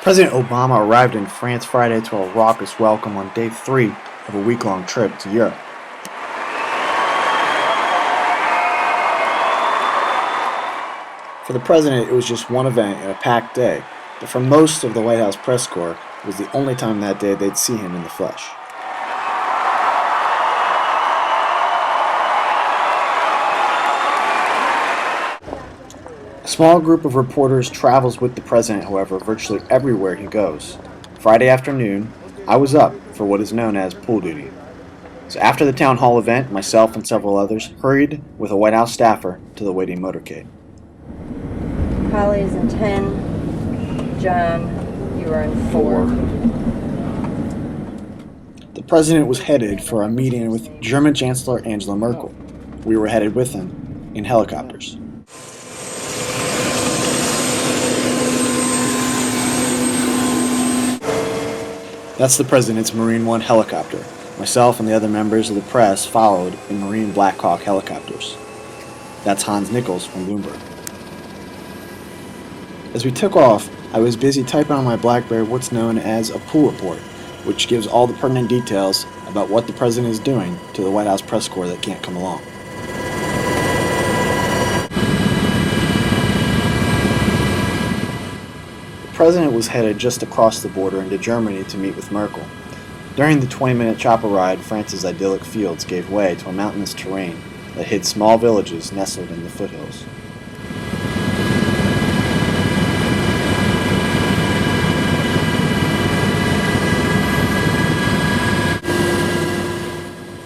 President Obama arrived in France Friday to a raucous welcome on day 3 of a week-long trip to Europe. For the president, it was just one event and a packed day, but for most of the White House press corps, it was the only time that day they'd see him in the flesh. A small group of reporters travels with the president, however, virtually everywhere he goes. Friday afternoon, I was up for what is known as pool duty. So after the town hall event, myself and several others hurried with a White House staffer to the waiting motorcade. Holly's in 10. John, you are in 4. The president was headed for a meeting with German Chancellor Angela Merkel. We were headed with him in helicopters. That's the president's Marine One helicopter. Myself and the other members of the press followed in Marine Black Hawk helicopters. That's Hans Nichols from Bloomberg. As we took off, I was busy typing on my BlackBerry what's known as a pool report, which gives all the pertinent details about what the president is doing to the White House press corps that can't come along. The president was headed just across the border into Germany to meet with Merkel. During the 20-minute chopper ride, France's idyllic fields gave way to a mountainous terrain that hid small villages nestled in the foothills.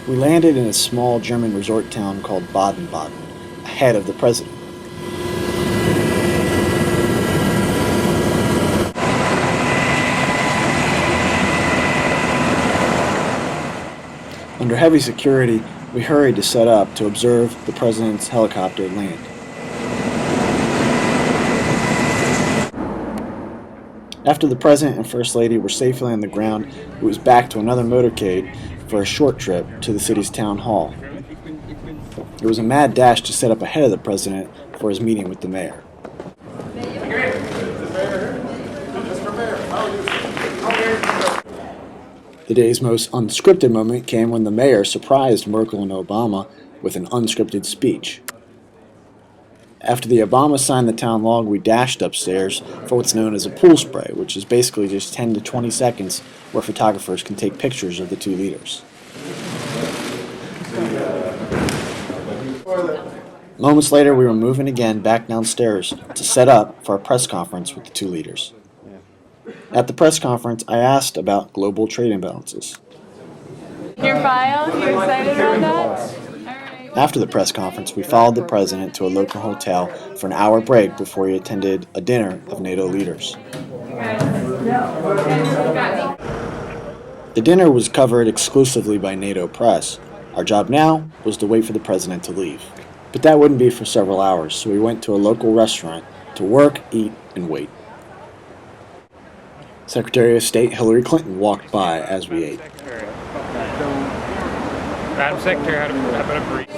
We landed in a small German resort town called Baden-Baden, ahead of the president. Under heavy security, we hurried to set up to observe the president's helicopter land. After the president and first lady were safely on the ground, it was back to another motorcade for a short trip to the city's town hall. It was a mad dash to set up ahead of the president for his meeting with the mayor. The day's most unscripted moment came when the mayor surprised Merkel and Obama with an unscripted speech. After the Obama signed the town log, we dashed upstairs for what's known as a pool spray, which is basically just 10 to 20 seconds where photographers can take pictures of the two leaders. Moments later, we were moving again back downstairs to set up for a press conference with the two leaders. At the press conference, I asked about global trade imbalances. Your file? You excited about that? After the press conference, we followed the president to a local hotel for an hour break before he attended a dinner of NATO leaders. The dinner was covered exclusively by NATO press. Our job now was to wait for the president to leave. But that wouldn't be for several hours, so we went to a local restaurant to work, eat, and wait. Secretary of State Hillary Clinton walked by as we ate. Madam Secretary, how about a brief?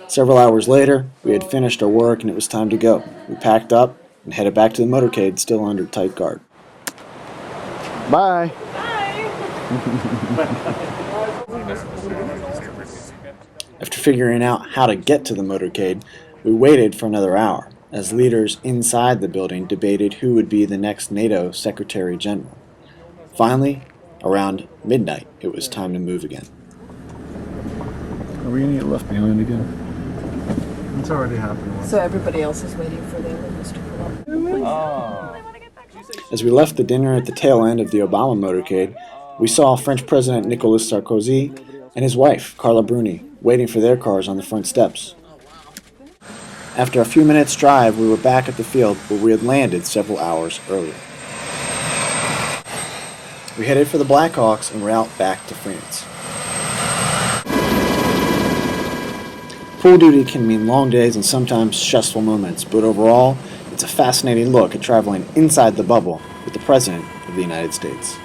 Several hours later, we had finished our work and it was time to go. We packed up and headed back to the motorcade, still under tight guard. Bye. After figuring out how to get to the motorcade, we waited for another hour as leaders inside the building debated who would be the next NATO Secretary General. Finally, around midnight, it was time to move again. Are we going to get left behind again? It's already happened. So everybody else is waiting for their list to come up. As we left the dinner at the tail end of the Obama motorcade, we saw French President Nicolas Sarkozy and his wife, Carla Bruni, waiting for their cars on the front steps. After a few minutes' drive, we were back at the field where we had landed several hours earlier. We headed for the Blackhawks en route back to France. Pool duty can mean long days and sometimes stressful moments, but overall, it's a fascinating look at traveling inside the bubble with the President of the United States.